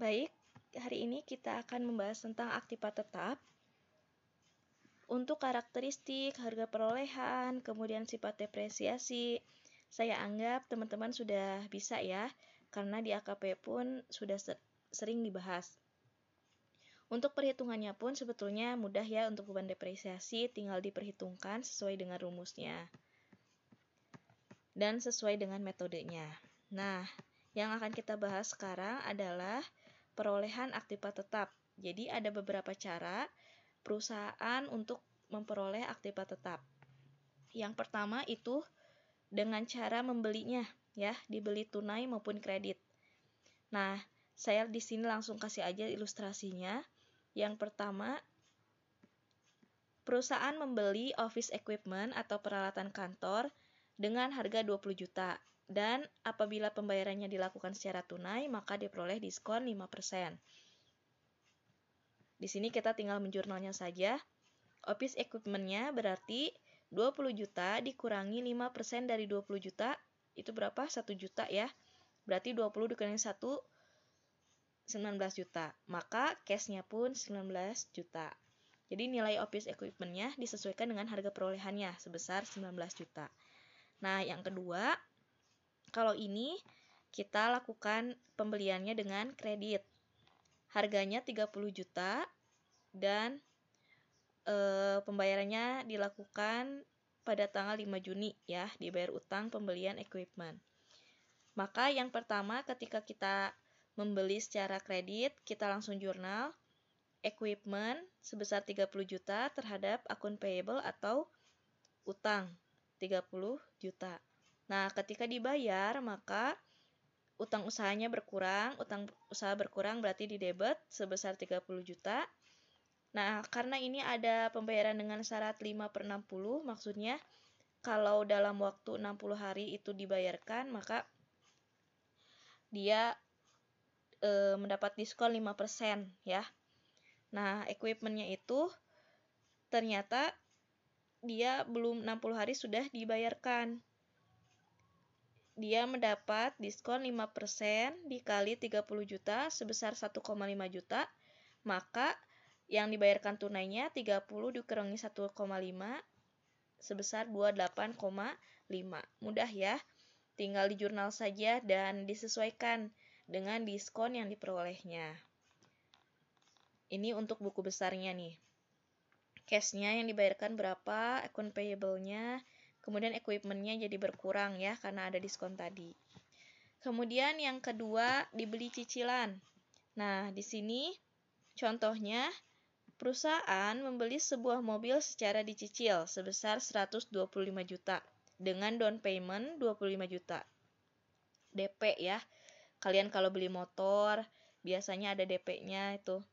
Baik, hari ini kita akan membahas tentang aktiva tetap. Untuk karakteristik, harga perolehan, kemudian sifat depresiasi, saya anggap teman-teman sudah bisa ya, karena di AKP pun sudah sering dibahas. Untuk perhitungannya pun sebetulnya mudah ya untuk beban depresiasi, tinggal diperhitungkan sesuai dengan rumusnya dan sesuai dengan metodenya. Nah, yang akan kita bahas sekarang adalah perolehan aktiva tetap. Jadi ada beberapa cara perusahaan untuk memperoleh aktiva tetap. Yang pertama itu dengan cara membelinya, ya, dibeli tunai maupun kredit. Nah, saya di sini langsung kasih aja ilustrasinya. Yang pertama, perusahaan membeli office equipment atau peralatan kantor dengan harga 20 juta. Dan apabila pembayarannya dilakukan secara tunai, maka diperoleh diskon 5%. Di sini kita tinggal menjurnalnya saja. Office equipment-nya berarti 20 juta dikurangi 5% dari 20 juta, itu berapa? 1 juta ya. Berarti 20 dikurangi 1, 19 juta. Maka cash-nya pun 19 juta. Jadi nilai office equipment-nya disesuaikan dengan harga perolehannya sebesar 19 juta. Nah, yang kedua, kalau ini kita lakukan pembeliannya dengan kredit. Harganya 30 juta dan pembayarannya dilakukan pada tanggal 5 Juni ya, dibayar utang pembelian equipment. Maka yang pertama ketika kita membeli secara kredit, kita langsung jurnal equipment sebesar 30 juta terhadap akun payable atau utang 30 juta. Nah, ketika dibayar maka utang usahanya berkurang, utang usaha berkurang berarti di debit sebesar 30 juta. Nah, karena ini ada pembayaran dengan syarat 5/60, maksudnya kalau dalam waktu 60 hari itu dibayarkan, maka dia mendapat diskon 5% ya. Nah, equipment-nya itu ternyata dia belum 60 hari sudah dibayarkan. Dia mendapat diskon 5% dikali 30 juta sebesar 1,5 juta, maka yang dibayarkan tunainya 30 dikurangi 1,5 sebesar 28,5. Mudah ya. Tinggal di jurnal saja dan disesuaikan dengan diskon yang diperolehnya. Ini untuk buku besarnya nih. Cash-nya yang dibayarkan berapa, akun payable-nya, kemudian equipment-nya jadi berkurang ya karena ada diskon tadi. Kemudian yang kedua, dibeli cicilan. Nah, di sini contohnya perusahaan membeli sebuah mobil secara dicicil sebesar 125 juta dengan down payment 25 juta. DP ya. Kalian kalau beli motor, biasanya ada DP-nya itu.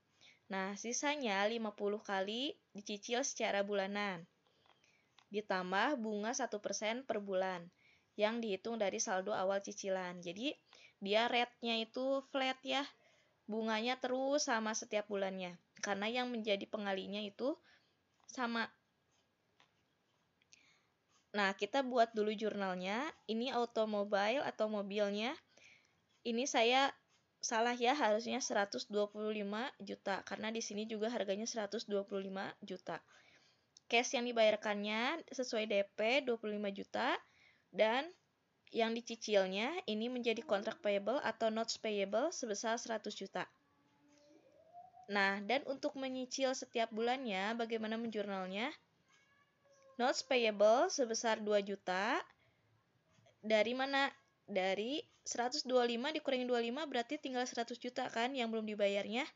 Nah, sisanya 50 kali dicicil secara bulanan. Ditambah bunga 1% per bulan yang dihitung dari saldo awal cicilan. Jadi, dia rate-nya itu flat ya. Bunganya terus sama setiap bulannya. Karena yang menjadi pengalinya itu sama. Nah, kita buat dulu jurnalnya. Ini automobile atau mobilnya. Ini saya salah ya, harusnya 125 juta. Karena di sini juga harganya 125 juta. Cash yang dibayarkannya sesuai DP 25 juta. Dan yang dicicilnya ini menjadi kontrak payable atau notes payable sebesar 100 juta. Nah, dan untuk menyicil setiap bulannya, bagaimana menjurnalnya? Notes payable sebesar 2 juta. Dari mana? Dari 125 dikurangi 25 berarti tinggal 100 juta kan yang belum dibayarnya.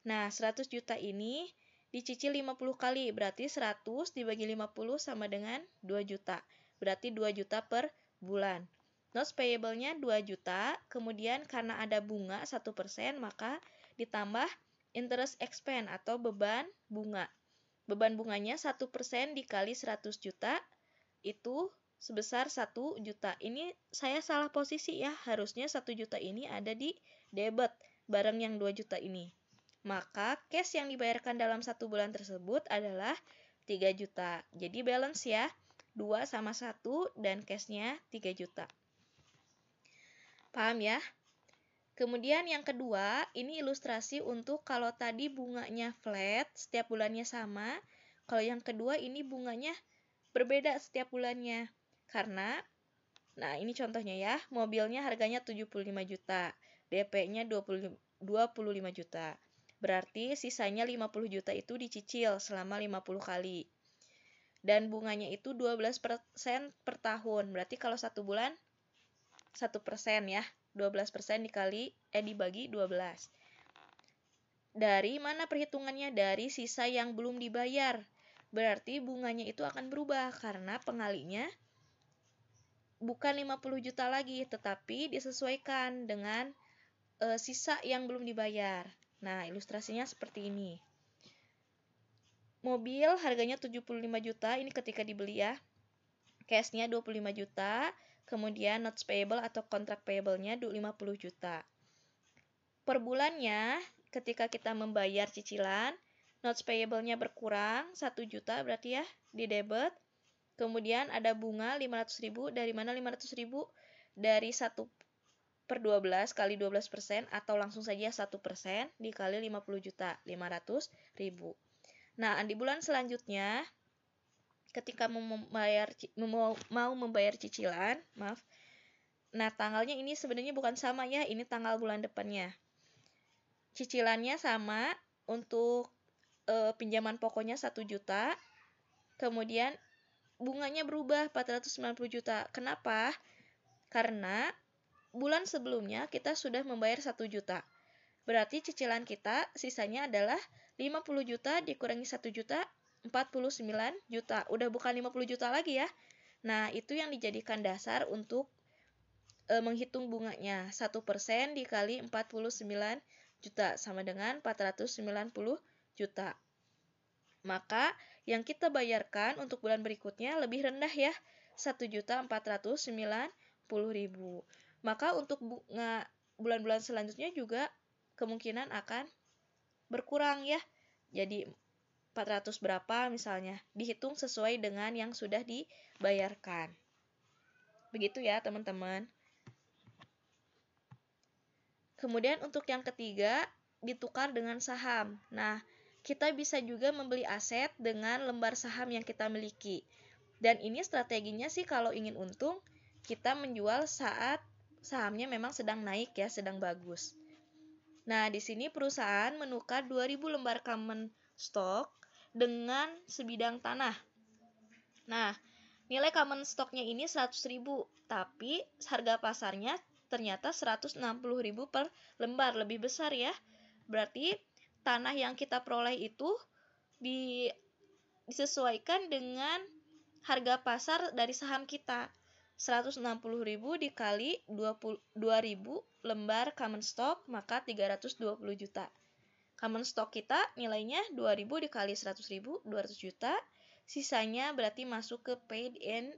Nah, 100 juta ini dicicil 50 kali, berarti 100 dibagi 50 sama dengan 2 juta. Berarti 2 juta per bulan. Notes payable-nya 2 juta, kemudian karena ada bunga 1%, maka ditambah interest expense atau beban bunga. Beban bunganya 1% dikali 100 juta, itu sebesar 1 juta. Ini saya salah posisi ya, harusnya 1 juta ini ada di debit barang yang 2 juta ini. Maka cash yang dibayarkan dalam 1 bulan tersebut adalah 3 juta. Jadi balance ya, 2 sama 1 dan cash-nya 3 juta. Paham ya? Kemudian yang kedua, ini ilustrasi untuk kalau tadi bunganya flat, setiap bulannya sama. Kalau yang kedua ini bunganya berbeda setiap bulannya. Karena, nah ini contohnya ya, mobilnya harganya 75 juta, DP-nya 25 juta. Berarti sisanya 50 juta itu dicicil selama 50 kali. Dan bunganya itu 12% per tahun. Berarti kalau 1 bulan 1% ya. 12% dibagi 12. Dari mana perhitungannya? Dari sisa yang belum dibayar. Berarti bunganya itu akan berubah karena pengalinya bukan 50 juta lagi, tetapi disesuaikan dengan sisa yang belum dibayar. Nah, ilustrasinya seperti ini. Mobil harganya 75 juta, ini ketika dibeli ya. Cash-nya 25 juta, kemudian notes payable atau kontrak payable-nya 50 juta. Per bulannya, ketika kita membayar cicilan, notes payable-nya berkurang 1 juta berarti ya, di debit. Kemudian ada bunga 500.000, dari mana 500.000? Dari 1/12 kali 12% atau langsung saja 1% dikali 50 juta, 500.000. Nah, di bulan selanjutnya, ketika mau membayar cicilan, nah tanggalnya ini sebenarnya bukan sama ya, ini tanggal bulan depannya. Cicilannya sama, untuk pinjaman pokoknya 1 juta, kemudian bunganya berubah 490 juta. Kenapa? Karena bulan sebelumnya kita sudah membayar 1 juta. Berarti cicilan kita sisanya adalah 50 juta dikurangi 1 juta, 49 juta. Udah bukan 50 juta lagi ya. Nah, itu yang dijadikan dasar untuk menghitung bunganya. 1% dikali 49 juta sama dengan 490 juta. Maka yang kita bayarkan untuk bulan berikutnya lebih rendah ya, 1.490.000. Maka untuk bunga bulan-bulan selanjutnya juga kemungkinan akan berkurang ya. Jadi 400 berapa misalnya, dihitung sesuai dengan yang sudah dibayarkan. Begitu ya teman-teman. Kemudian untuk yang ketiga, ditukar dengan saham. Nah, kita bisa juga membeli aset dengan lembar saham yang kita miliki. Dan ini strateginya sih kalau ingin untung, kita menjual saat sahamnya memang sedang naik ya, sedang bagus. Nah, di sini perusahaan menukar 2.000 lembar common stock dengan sebidang tanah. Nah, nilai common stock-nya ini 100.000, tapi harga pasarnya ternyata 160.000 per lembar, lebih besar ya. Berarti tanah yang kita peroleh itu disesuaikan dengan harga pasar dari saham kita. 160.000 dikali 2.000 lembar common stock, maka 320 juta. Common stock kita nilainya 2.000 dikali 100.000, 200 juta. Sisanya berarti masuk ke paid in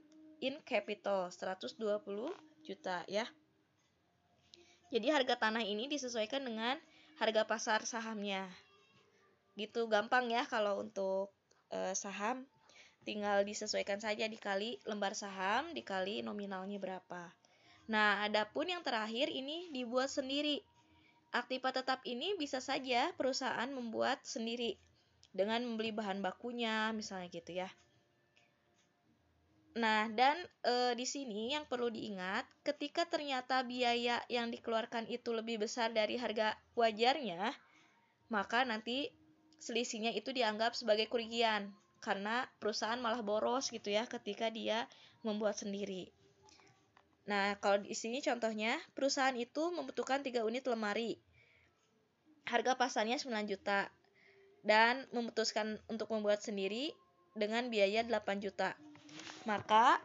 capital, 120 juta ya. Jadi harga tanah ini disesuaikan dengan harga pasar sahamnya. Gitu gampang ya kalau untuk saham. Tinggal disesuaikan saja dikali lembar saham, dikali nominalnya berapa. Nah, adapun yang terakhir ini dibuat sendiri. Aktiva tetap ini bisa saja perusahaan membuat sendiri dengan membeli bahan bakunya, misalnya gitu ya. Nah, dan di sini yang perlu diingat, ketika ternyata biaya yang dikeluarkan itu lebih besar dari harga wajarnya, maka nanti selisihnya itu dianggap sebagai kerugian, karena perusahaan malah boros gitu ya ketika dia membuat sendiri. Nah, kalau di sini contohnya, perusahaan itu membutuhkan 3 unit lemari. Harga pasarnya 9 juta. Dan memutuskan untuk membuat sendiri dengan biaya 8 juta. Maka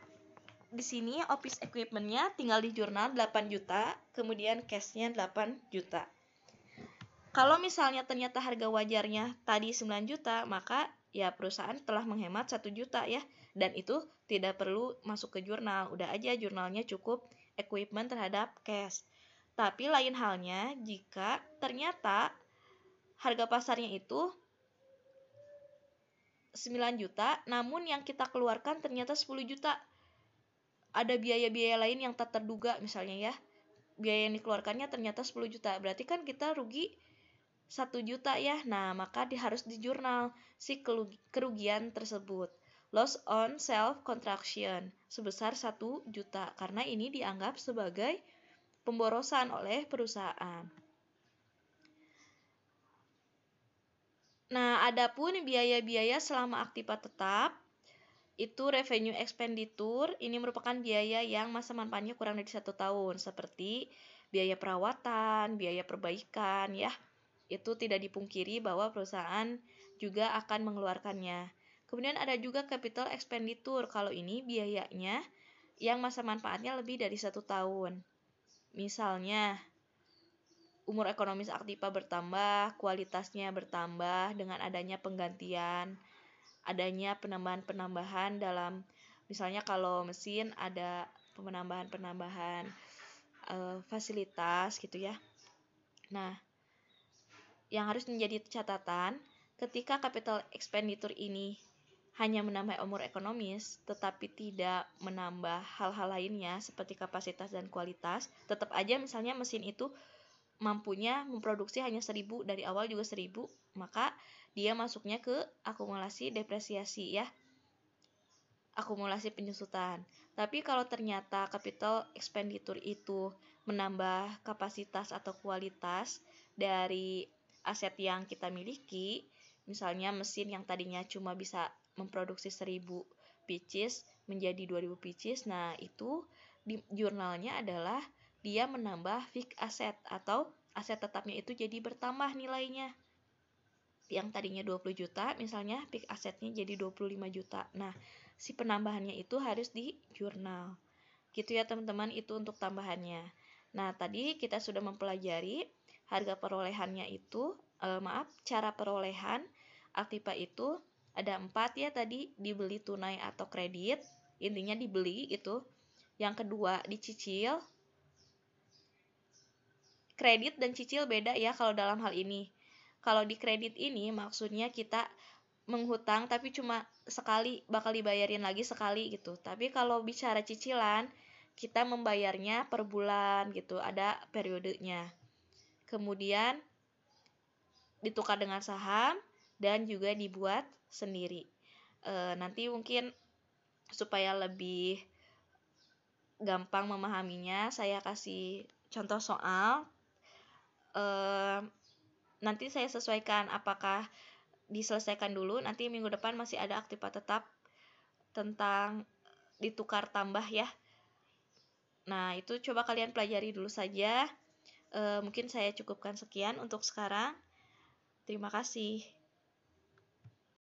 di sini office equipment-nya tinggal di jurnal 8 juta, kemudian cash-nya 8 juta. Kalau misalnya ternyata harga wajarnya tadi 9 juta, maka ya perusahaan telah menghemat 1 juta ya. Dan itu tidak perlu masuk ke jurnal, udah aja jurnalnya cukup equipment terhadap cash. Tapi lain halnya jika ternyata harga pasarnya itu 9 juta, namun yang kita keluarkan ternyata 10 juta. Ada biaya-biaya lain yang tak terduga misalnya ya. biaya yang dikeluarkannya ternyata 10 juta. Berarti kan kita rugi 1 juta ya. Nah, maka harus dijurnal si kerugian tersebut. Loss on self contraction sebesar 1 juta karena ini dianggap sebagai pemborosan oleh perusahaan. Nah, adapun biaya-biaya selama aktiva tetap itu revenue expenditure, ini merupakan biaya yang masa manfaatnya kurang dari 1 tahun, seperti biaya perawatan, biaya perbaikan ya. Itu tidak dipungkiri bahwa perusahaan juga akan mengeluarkannya. Kemudian ada juga capital expenditure, kalau ini biayanya yang masa manfaatnya lebih dari 1 tahun. Misalnya, umur ekonomis aktiva bertambah, kualitasnya bertambah dengan adanya penggantian, adanya penambahan-penambahan dalam, misalnya kalau mesin ada penambahan-penambahan fasilitas gitu ya. Nah, yang harus menjadi catatan, ketika capital expenditure ini hanya menambah umur ekonomis, tetapi tidak menambah hal-hal lainnya seperti kapasitas dan kualitas, tetap aja misalnya mesin itu mampunya memproduksi hanya 1000, dari awal juga 1000, maka dia masuknya ke akumulasi depresiasi ya, akumulasi penyusutan. Tapi kalau ternyata capital expenditure itu menambah kapasitas atau kualitas dari aset yang kita miliki, misalnya mesin yang tadinya cuma bisa memproduksi 1000 pieces menjadi 2000 pieces, nah itu di jurnalnya adalah dia menambah fixed asset atau aset tetapnya itu jadi bertambah nilainya. Yang tadinya 20 juta misalnya fixed assetnya jadi 25 juta. Nah, si penambahannya itu harus di jurnal. Gitu ya teman-teman, itu untuk tambahannya. Nah, tadi kita sudah mempelajari harga perolehannya itu, cara perolehan aktiva itu ada 4 ya tadi, dibeli tunai atau kredit, intinya dibeli itu. Yang kedua dicicil. Kredit dan cicil beda ya kalau dalam hal ini. Kalau di kredit ini maksudnya kita menghutang tapi cuma sekali, bakal dibayarin lagi sekali gitu. Tapi kalau bicara cicilan, kita membayarnya per bulan gitu, ada periodenya. Kemudian ditukar dengan saham dan juga dibuat sendiri. Nanti mungkin supaya lebih gampang memahaminya, saya kasih contoh soal. Nanti saya sesuaikan apakah diselesaikan dulu, nanti minggu depan masih ada aktiva tetap tentang ditukar tambah ya. Nah, itu coba kalian pelajari dulu saja. Mungkin saya cukupkan sekian untuk sekarang. Terima kasih.